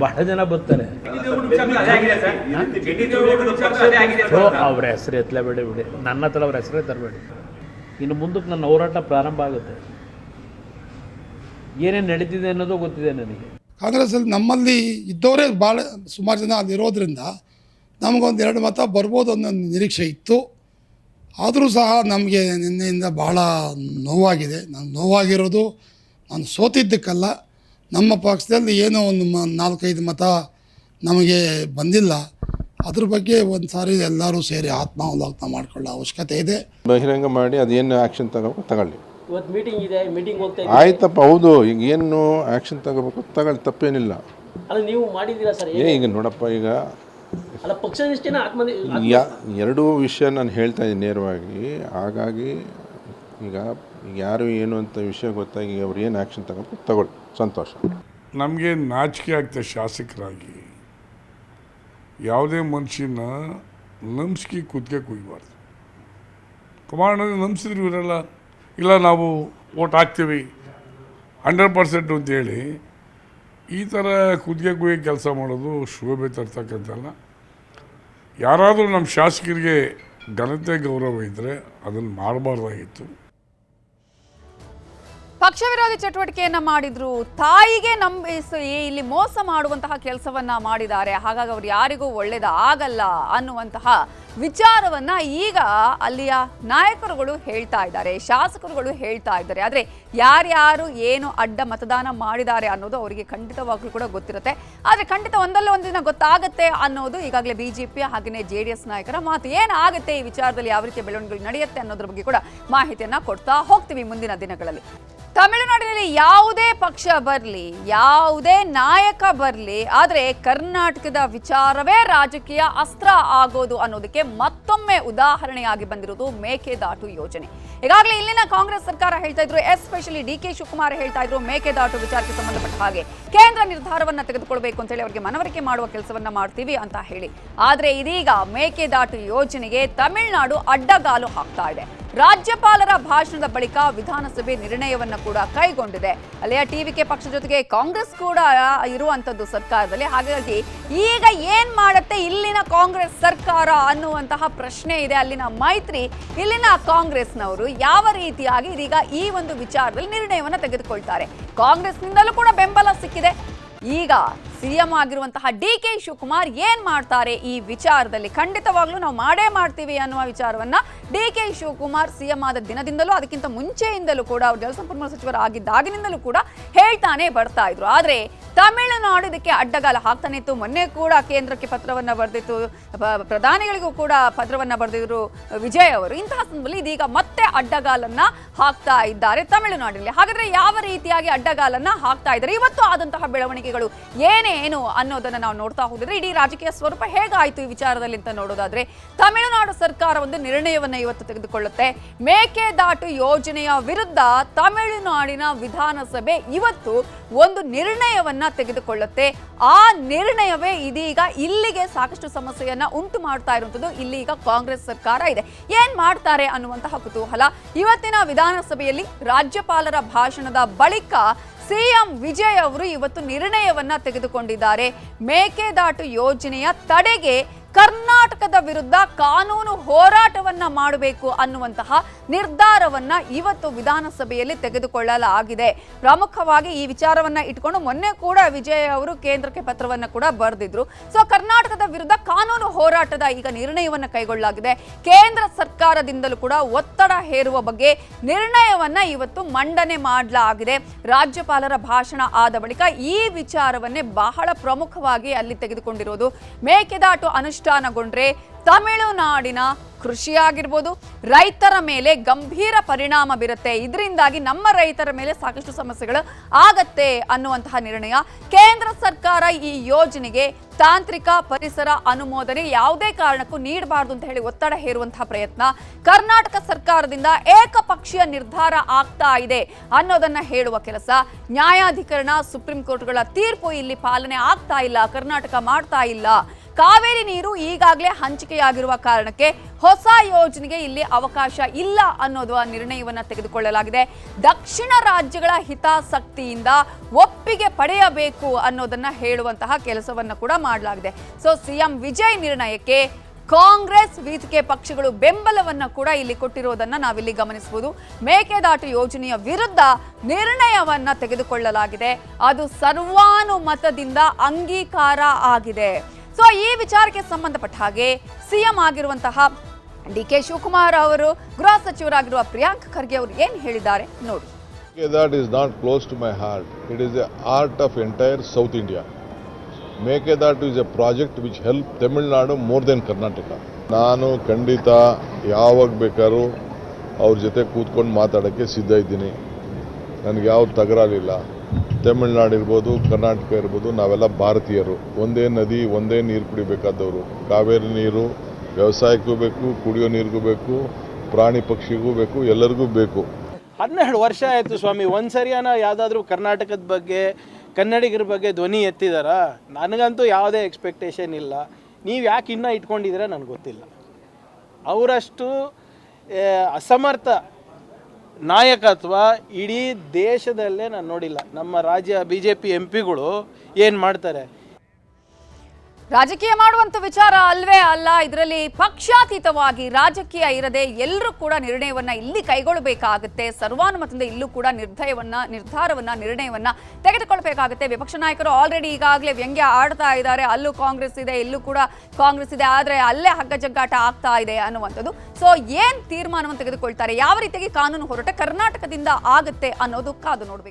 ಬಹಳ ಜನ ಬರ್ತಾರೆ. ಅವ್ರ ಹೆಸರು ಎತ್ತಲೇಬೇಡಿ ಬಿಡಿ, ನನ್ನ ಹತ್ರ ಅವ್ರ ಹೆಸರೇ ತರಬೇಡಿ. ಇನ್ನು ಮುಂದಕ್ಕೆ ನನ್ನ ಹೋರಾಟ ಪ್ರಾರಂಭ ಆಗುತ್ತೆ. ಏನೇನು ನಡೀತಿದೆ ಅನ್ನೋದು ಗೊತ್ತಿದೆ ನನಗೆ. ಕಾಂಗ್ರೆಸ್ಸಲ್ಲಿ ನಮ್ಮಲ್ಲಿ ಇದ್ದವರೇ ಭಾಳ ಸುಮಾರು ಜನ ಅಲ್ಲಿರೋದ್ರಿಂದ ನಮಗೊಂದು 2 ಮತ ಬರ್ಬೋದು ಅನ್ನೋ ನಿರೀಕ್ಷೆ ಇತ್ತು. ಆದರೂ ಸಹ ನಮಗೆ ನಿನ್ನೆಯಿಂದ ಭಾಳ ನೋವಾಗಿದೆ. ನೋವಾಗಿರೋದು ನಾನು ಸೋತಿದ್ದಕ್ಕಲ್ಲ, ನಮ್ಮ ಪಕ್ಷದಲ್ಲಿ ಏನೋ ಒಂದು 4-5 ಮತ ನಮಗೆ ಬಂದಿಲ್ಲ. ಅದ್ರ ಬಗ್ಗೆ ಒಂದು ಸಾರಿ ಎಲ್ಲರೂ ಸೇರಿ ಆತ್ಮಾವಲೋಕನ ಮಾಡ್ಕೊಳ್ಳೋ ಅವಶ್ಯಕತೆ ಇದೆ. ಬಹಿರಂಗ ಮಾಡಿ ಅದೇನು ಆ್ಯಕ್ಷನ್ ತಗೊಳ್ಳಿ. ಇವತ್ತು ಮೀಟಿಂಗ್ ಇದೆ, ಮೀಟಿಂಗ್ ಹೋಗ್ತಾ ಆಯ್ತಪ್ಪ, ಹೌದು. ಈಗ ಏನು ಆ್ಯಕ್ಷನ್ ತಗೋಬೇಕು ತಗೊಳ್ಳಿ, ತಪ್ಪೇನಿಲ್ಲ. ಅಲ್ಲ ನೀವು ಮಾಡಿದ್ದೀರಾ ಸರ್? ಈಗ ನೋಡಪ್ಪ, ಈಗ ಅಲ್ಲ ಪಕ್ಷನಿಷ್ಠೆನ ಎರಡೂ ವಿಷಯ ನಾನು ಹೇಳ್ತಾ ಇದ್ದೀನಿ ನೇರವಾಗಿ. ಹಾಗಾಗಿ ಈಗ ಯಾರು ಏನು ಅಂತ ವಿಷಯ ಗೊತ್ತಾಗಿ ಅವ್ರು ಏನು ಆ್ಯಕ್ಷನ್ ತಗೋಬೇಕು ತಗೊಳ್ಳಿ, ಸಂತೋಷ. ನಮಗೆ ನಾಚಿಕೆ ಆಗ್ತದೆ ಶಾಸಕರಾಗಿ. ಯಾವುದೇ ಮನುಷ್ಯನ ನಂಬಿಕೆ ಕುತ್ತಿಗೆ ಕುಯ್ಬಾರ್ದು. ಕುಮಾರಣ್ಣ ನಂಬಿಸಿದ್ರು ಇವರೆಲ್ಲ, ಇಲ್ಲ ನಾವು ಓಟ್ ಹಾಕ್ತೀವಿ, 100% ಅಂತೇಳಿ ಈ ಥರ ಕುದಿಗೆ ಕುಯ್ಯ ಕೆಲಸ ಮಾಡೋದು ಶೋಭೆ ತರ್ತಕ್ಕಂಥಲ್ಲ. ಯಾರಾದರೂ ನಮ್ಮ ಶಾಸಕರಿಗೆ ಘನತೆ ಗೌರವ ಇದ್ದರೆ ಅದನ್ನು ಮಾಡಬಾರ್ದಾಗಿತ್ತು. ಪಕ್ಷ ವಿರೋಧಿ ಚಟುವಟಿಕೆಯನ್ನ ಮಾಡಿದ್ರು, ತಾಯಿಗೆ ನಂಬಿಸಿ ಇಲ್ಲಿ ಮೋಸ ಮಾಡುವಂತಹ ಕೆಲಸವನ್ನ ಮಾಡಿದ್ದಾರೆ, ಹಾಗಾಗಿ ಅವ್ರು ಯಾರಿಗೂ ಒಳ್ಳೇದಾಗಲ್ಲ ಅನ್ನುವಂತಹ ವಿಚಾರವನ್ನ ಈಗ ಅಲ್ಲಿಯ ನಾಯಕರುಗಳು ಹೇಳ್ತಾ ಇದ್ದಾರೆ, ಶಾಸಕರುಗಳು ಹೇಳ್ತಾ ಇದ್ದಾರೆ. ಆದ್ರೆ ಯಾರ್ಯಾರು ಏನು ಅಡ್ಡ ಮತದಾನ ಮಾಡಿದ್ದಾರೆ ಅನ್ನೋದು ಅವರಿಗೆ ಖಂಡಿತವಾಗ್ಲೂ ಕೂಡ ಗೊತ್ತಿರುತ್ತೆ. ಆದ್ರೆ ಖಂಡಿತ ಒಂದಲ್ಲ ಒಂದಿನ ಗೊತ್ತಾಗುತ್ತೆ ಅನ್ನೋದು ಈಗಾಗಲೇ ಬಿಜೆಪಿ ಹಾಗೆಯೇ JDS ನಾಯಕರ ಮಾತು. ಏನಾಗುತ್ತೆ ಈ ವಿಚಾರದಲ್ಲಿ, ಯಾವ ರೀತಿಯ ಬೆಳವಣಿಗೆಗಳು ನಡೆಯುತ್ತೆ ಅನ್ನೋದ್ರ ಬಗ್ಗೆ ಕೂಡ ಮಾಹಿತಿಯನ್ನ ಕೊಡ್ತಾ ಹೋಗ್ತೀವಿ ಮುಂದಿನ ದಿನಗಳಲ್ಲಿ. ತಮಿಳುನಾಡಿನಲ್ಲಿ ಯಾವುದೇ ಪಕ್ಷ ಬರಲಿ, ಯಾವುದೇ ನಾಯಕ ಬರಲಿ, ಆದರೆ ಕರ್ನಾಟಕದ ವಿಚಾರವೇ ರಾಜಕೀಯ ಅಸ್ತ್ರ ಆಗೋದು ಅನ್ನೋದಕ್ಕೆ ಮತ್ತೊಮ್ಮೆ ಉದಾಹರಣೆಯಾಗಿ ಬಂದಿರೋದು ಮೇಕೆದಾಟು ಯೋಜನೆ. ಈಗಾಗಲೇ ಇಲ್ಲಿನ ಕಾಂಗ್ರೆಸ್ ಸರ್ಕಾರ ಹೇಳ್ತಾ ಇದ್ರು, ಎಸ್ಪೆಷಲಿ DK ಶಿವಕುಮಾರ್ ಹೇಳ್ತಾ ಇದ್ರು, ಮೇಕೆದಾಟು ವಿಚಾರಕ್ಕೆ ಸಂಬಂಧಪಟ್ಟ ಹಾಗೆ ಕೇಂದ್ರ ನಿರ್ಧಾರವನ್ನ ತೆಗೆದುಕೊಳ್ಬೇಕು ಅಂತ ಹೇಳಿ ಅವರಿಗೆ ಮನವರಿಕೆ ಮಾಡುವ ಕೆಲಸವನ್ನ ಮಾಡ್ತೀವಿ ಅಂತ ಹೇಳಿ. ಆದ್ರೆ ಇದೀಗ ಮೇಕೆದಾಟು ಯೋಜನೆಗೆ ತಮಿಳುನಾಡು ಅಡ್ಡಗಾಲು ಹಾಕ್ತಾ ಇದೆ. ರಾಜ್ಯಪಾಲರ ಭಾಷಣದ ಬಳಿಕ ವಿಧಾನಸಭೆ ನಿರ್ಣಯವನ್ನ ಕೂಡ ಕೈಗೊಂಡಿದೆ. ಅಲ್ಲಿಯ TVK ಪಕ್ಷ ಜೊತೆಗೆ ಕಾಂಗ್ರೆಸ್ ಕೂಡ ಇರುವಂತದ್ದು ಸರ್ಕಾರದಲ್ಲಿ. ಹಾಗಾಗಿ ಈಗ ಏನ್ ಮಾಡುತ್ತೆ ಇಲ್ಲಿನ ಕಾಂಗ್ರೆಸ್ ಸರ್ಕಾರ ಅನ್ನುವಂತಹ ಪ್ರಶ್ನೆ ಇದೆ. ಅಲ್ಲಿನ ಮೈತ್ರಿ, ಇಲ್ಲಿನ ಕಾಂಗ್ರೆಸ್ನವರು ಯಾವ ರೀತಿಯಾಗಿ ಇದೀಗ ಈ ಒಂದು ವಿಚಾರದಲ್ಲಿ ನಿರ್ಣಯವನ್ನ ತೆಗೆದುಕೊಳ್ತಾರೆ. ಕಾಂಗ್ರೆಸ್ನಿಂದಲೂ ಕೂಡ ಬೆಂಬಲ ಸಿಕ್ಕಿದೆ. ಈಗ CM ಆಗಿರುವಂತಹ DK ಶಿವಕುಮಾರ್ ಏನ್ ಮಾಡ್ತಾರೆ ಈ ವಿಚಾರದಲ್ಲಿ, ಖಂಡಿತವಾಗ್ಲೂ ನಾವು ಮಾಡೇ ಮಾಡ್ತೀವಿ ಅನ್ನುವ ವಿಚಾರವನ್ನ DK ಶಿವಕುಮಾರ್ CM ಆದ ದಿನದಿಂದಲೂ, ಅದಕ್ಕಿಂತ ಮುಂಚೆಯಿಂದಲೂ ಕೂಡ, ಅವರು ಜಲಸಂಪನ್ಮೂಲ ಸಚಿವರಾಗಿದ್ದಾಗಿನಿಂದಲೂ ಕೂಡ ಹೇಳ್ತಾನೆ ಬರ್ತಾ ಇದ್ರು. ಆದ್ರೆ ತಮಿಳುನಾಡು ಇದಕ್ಕೆ ಅಡ್ಡಗಾಲ ಹಾಕ್ತಾನೆ ಇತ್ತು. ಮೊನ್ನೆ ಕೂಡ ಕೇಂದ್ರಕ್ಕೆ ಪತ್ರವನ್ನ ಬರೆದಿತ್ತು, ಪ್ರಧಾನಿಗಳಿಗೂ ಕೂಡ ಪತ್ರವನ್ನ ಬರೆದಿದ್ರು ವಿಜಯ್ ಅವರು. ಇಂತಹ ಸಂದರ್ಭದಲ್ಲಿ ಇದೀಗ ಮತ್ತೆ ಅಡ್ಡಗಾಲನ್ನ ಹಾಕ್ತಾ ಇದ್ದಾರೆ ತಮಿಳುನಾಡಿನಲ್ಲಿ. ಹಾಗಾದ್ರೆ ಯಾವ ರೀತಿಯಾಗಿ ಅಡ್ಡಗಾಲನ್ನ ಹಾಕ್ತಾ ಇದ್ದಾರೆ, ಇವತ್ತು ಆದಂತಹ ಬೆಳವಣಿಗೆಗಳು ಏನೇನು ಅನ್ನೋದನ್ನ ನಾವು ನೋಡ್ತಾ ಹೋಗಿದ್ರೆ ಇಡೀ ರಾಜಕೀಯ ಸ್ವರೂಪ ಹೇಗಾಯ್ತು ಈ ವಿಚಾರದಲ್ಲಿ ಅಂತ ನೋಡೋದಾದ್ರೆ, ತಮಿಳುನಾಡು ಸರ್ಕಾರ ಒಂದು ನಿರ್ಣಯವನ್ನ ಇವತ್ತು ತೆಗೆದುಕೊಳ್ಳುತ್ತೆ. ಮೇಕೆದಾಟು ಯೋಜನೆಯ ವಿರುದ್ಧ ತಮಿಳುನಾಡಿನ ವಿಧಾನಸಭೆ ಇವತ್ತು ಒಂದು ನಿರ್ಣಯವನ್ನ ತೆಗೆದುಕೊಳ್ಳುತ್ತೆ. ಆ ನಿರ್ಣಯವೇ ಇದೀಗ ಇಲ್ಲಿಗೆ ಸಾಕಷ್ಟು ಸಮಸ್ಯೆಯನ್ನ ಉಂಟು ಮಾಡ್ತಾ ಇರುವಂತದ್ದು. ಇಲ್ಲಿ ಈಗ ಕಾಂಗ್ರೆಸ್ ಸರ್ಕಾರ ಇದೆ, ಏನ್ ಮಾಡ್ತಾರೆ ಅನ್ನುವಂತಹ ಕುತೂಹಲ. ಇವತ್ತಿನ ವಿಧಾನಸಭೆಯಲ್ಲಿ ರಾಜ್ಯಪಾಲರ ಭಾಷಣದ ಬಳಿಕ CM ವಿಜಯ್ ಅವರು ಇವತ್ತು ನಿರ್ಣಯವನ್ನ ತೆಗೆದುಕೊಂಡಿದ್ದಾರೆ. ಮೇಕೆದಾಟು ಯೋಜನೆಯ ತಡೆಗೆ ಕರ್ನಾಟಕದ ವಿರುದ್ಧ ಕಾನೂನು ಹೋರಾಟವನ್ನ ಮಾಡಬೇಕು ಅನ್ನುವಂತಹ ನಿರ್ಧಾರವನ್ನ ಇವತ್ತು ವಿಧಾನಸಭೆಯಲ್ಲಿ ತೆಗೆದುಕೊಳ್ಳಲಾಗಿದೆ. ಪ್ರಮುಖವಾಗಿ ಈ ವಿಚಾರವನ್ನ ಇಟ್ಕೊಂಡು ಮೊನ್ನೆ ಕೂಡ ವಿಜಯ್ ಅವರು ಕೇಂದ್ರಕ್ಕೆ ಪತ್ರವನ್ನ ಕೂಡ ಬರೆದಿದ್ರು. ಸೊ ಕರ್ನಾಟಕದ ವಿರುದ್ಧ ಕಾನೂನು ಹೋರಾಟದ ಈಗ ನಿರ್ಣಯವನ್ನ ಕೈಗೊಳ್ಳಲಾಗಿದೆ. ಕೇಂದ್ರ ಸರ್ಕಾರದಿಂದಲೂ ಕೂಡ ಒತ್ತಡ ಹೇರುವ ಬಗ್ಗೆ ನಿರ್ಣಯವನ್ನ ಇವತ್ತು ಮಂಡನೆ ಮಾಡಲಾಗಿದೆ. ರಾಜ್ಯಪಾಲರ ಭಾಷಣ ಆದ ಬಳಿಕ ಈ ವಿಚಾರವನ್ನೇ ಬಹಳ ಪ್ರಮುಖವಾಗಿ ಅಲ್ಲಿ ತೆಗೆದುಕೊಂಡಿರೋದು. ಮೇಕೆದಾಟು ಅನುಷ್ಠಾನಗೊಂಡ್ರೆ ತಮಿಳುನಾಡಿನ ಕೃಷಿ ಆಗಿರ್ಬೋದು, ರೈತರ ಮೇಲೆ ಗಂಭೀರ ಪರಿಣಾಮ ಬೀರುತ್ತೆ. ಇದರಿಂದಾಗಿ ನಮ್ಮ ರೈತರ ಮೇಲೆ ಸಾಕಷ್ಟು ಸಮಸ್ಯೆಗಳು ಆಗತ್ತೆ ಅನ್ನುವಂತಹ ನಿರ್ಣಯ. ಕೇಂದ್ರ ಸರ್ಕಾರ ಈ ಯೋಜನೆಗೆ ತಾಂತ್ರಿಕ ಪರಿಸರ ಅನುಮೋದನೆ ಯಾವುದೇ ಕಾರಣಕ್ಕೂ ನೀಡಬಾರದು ಅಂತ ಹೇಳಿ ಒತ್ತಡ ಹೇರುವಂತಹ ಪ್ರಯತ್ನ ಕರ್ನಾಟಕ ಸರ್ಕಾರದಿಂದ ಏಕಪಕ್ಷೀಯ ನಿರ್ಧಾರ ಆಗ್ತಾ ಇದೆ ಅನ್ನೋದನ್ನ ಹೇಳುವ ಕೆಲಸ. ನ್ಯಾಯಾಧಿಕರಣ, ಸುಪ್ರೀಂ ಕೋರ್ಟ್ಗಳ ತೀರ್ಪು ಇಲ್ಲಿ ಪಾಲನೆ ಆಗ್ತಾ ಇಲ್ಲ, ಕರ್ನಾಟಕ ಮಾಡ್ತಾ ಇಲ್ಲ. ಕಾವೇರಿ ನೀರು ಈಗಾಗಲೇ ಹಂಚಿಕೆಯಾಗಿರುವ ಕಾರಣಕ್ಕೆ ಹೊಸ ಯೋಜನೆಗೆ ಇಲ್ಲಿ ಅವಕಾಶ ಇಲ್ಲ ಅನ್ನೋದು ಆ ನಿರ್ಣಯವನ್ನ ತೆಗೆದುಕೊಳ್ಳಲಾಗಿದೆ. ದಕ್ಷಿಣ ರಾಜ್ಯಗಳ ಹಿತಾಸಕ್ತಿಯಿಂದ ಒಪ್ಪಿಗೆ ಪಡೆಯಬೇಕು ಅನ್ನೋದನ್ನ ಹೇಳುವಂತಹ ಕೆಲಸವನ್ನ ಕೂಡ ಮಾಡಲಾಗಿದೆ. ಸೊ CM ವಿಜಯ್ ನಿರ್ಣಯಕ್ಕೆ ಕಾಂಗ್ರೆಸ್, VK ಪಕ್ಷಗಳು ಬೆಂಬಲವನ್ನ ಕೂಡ ಇಲ್ಲಿ ಕೊಟ್ಟಿರೋದನ್ನ ನಾವಿಲ್ಲಿ ಗಮನಿಸಬಹುದು. ಮೇಕೆದಾಟು ಯೋಜನೆಯ ವಿರುದ್ಧ ನಿರ್ಣಯವನ್ನ ತೆಗೆದುಕೊಳ್ಳಲಾಗಿದೆ. ಅದು ಸರ್ವಾನುಮತದಿಂದ ಅಂಗೀಕಾರ ಆಗಿದೆ. ಸೊ ಈ ವಿಚಾರಕ್ಕೆ ಸಂಬಂಧಪಟ್ಟ ಹಾಗೆ CM ಆಗಿರುವಂತಹ DK ಶಿವಕುಮಾರ್ ಅವರು, ಗೃಹ ಸಚಿವರಾಗಿರುವ ಪ್ರಿಯಾಂಕ್ ಖರ್ಗೆ ಅವರು ಏನ್ ಹೇಳಿದ್ದಾರೆ ನೋಡಿ. That is not close to my heart. It is the heart of entire South India. Mekedatu is a project which helped Tamil Nadu more than Karnataka. ನಾನು ಖಂಡಿತ ಯಾವಾಗ ಬೇಕಾದ್ರೂ ಅವ್ರ ಜೊತೆ ಕೂತ್ಕೊಂಡು ಮಾತಾಡೋಕ್ಕೆ ಸಿದ್ಧ ಇದ್ದೀನಿ. ನನಗೆ ಯಾವ ತಕರಾರಿಲ್ಲ. ತಮಿಳುನಾಡು ಇರ್ಬೋದು, ಕರ್ನಾಟಕ ಇರ್ಬೋದು, ನಾವೆಲ್ಲ ಭಾರತೀಯರು. ಒಂದೇ ನದಿ, ಒಂದೇ ನೀರು ಕುಡಿಬೇಕಾದವರು. ಕಾವೇರಿ ನೀರು ವ್ಯವಸಾಯಕ್ಕೂ ಬೇಕು, ಕುಡಿಯೋ ನೀರಿಗೂ ಬೇಕು, ಪ್ರಾಣಿ ಪಕ್ಷಿಗೂ ಬೇಕು, ಎಲ್ಲರಿಗೂ ಬೇಕು. 12 ವರ್ಷ ಆಯಿತು ಸ್ವಾಮಿ, ಒಂದು ಸರಿಯಾನ ಯಾವುದಾದ್ರೂ ಕರ್ನಾಟಕದ ಬಗ್ಗೆ, ಕನ್ನಡಿಗರ ಬಗ್ಗೆ ಧ್ವನಿ ಎತ್ತಿದಾರ? ನನಗಂತೂ ಯಾವುದೇ ಎಕ್ಸ್ಪೆಕ್ಟೇಷನ್ ಇಲ್ಲ. ನೀವು ಯಾಕೆ ಇನ್ನೂ ಇಟ್ಕೊಂಡಿದ್ದೀರಾ ನನಗೆ ಗೊತ್ತಿಲ್ಲ. ಅವರಷ್ಟು ಅಸಮರ್ಥ ನಾಯಕತ್ವ ಇಡೀ ದೇಶದಲ್ಲೇ ನಾನು ನೋಡಿಲ್ಲ. ನಮ್ಮ ರಾಜ್ಯ BJP MP ಗಳು ಏನು ಮಾಡ್ತಾರೆ? ರಾಜಕೀಯ ಮಾಡುವಂತ ವಿಚಾರ ಅಲ್ವೇ ಅಲ್ಲ. ಇದರಲ್ಲಿ ಪಕ್ಷಾತೀತವಾಗಿ ರಾಜಕೀಯ ಇರದೆ ಎಲ್ಲರೂ ಕೂಡ ನಿರ್ಣಯವನ್ನ ಇಲ್ಲಿ ಕೈಗೊಳ್ಳಬೇಕಾಗುತ್ತೆ. ಸರ್ವಾನುಮತದಿಂದ ಇಲ್ಲೂ ಕೂಡ ನಿರ್ಣಯವನ್ನ ತೆಗೆದುಕೊಳ್ಬೇಕಾಗುತ್ತೆ. ವಿಪಕ್ಷ ನಾಯಕರು ಆಲ್ರೆಡಿ ಈಗಾಗಲೇ ವ್ಯಂಗ್ಯ ಆಡ್ತಾ ಇದ್ದಾರೆ. ಅಲ್ಲೂ ಕಾಂಗ್ರೆಸ್ ಇದೆ, ಇಲ್ಲೂ ಕೂಡ ಕಾಂಗ್ರೆಸ್ ಇದೆ, ಆದ್ರೆ ಅಲ್ಲೇ ಹಗ್ಗಜಗ್ಗಾಟ ಆಗ್ತಾ ಇದೆ ಅನ್ನುವಂಥದ್ದು. ಸೊ ಏನ್ ತೀರ್ಮಾನವನ್ನು ತೆಗೆದುಕೊಳ್ತಾರೆ, ಯಾವ ರೀತಿಯಾಗಿ ಕಾನೂನು ಹೋರಾಟ ಕರ್ನಾಟಕದಿಂದ ಆಗುತ್ತೆ ಅನ್ನೋದು ಕಾದು ನೋಡ್ಬೇಕು.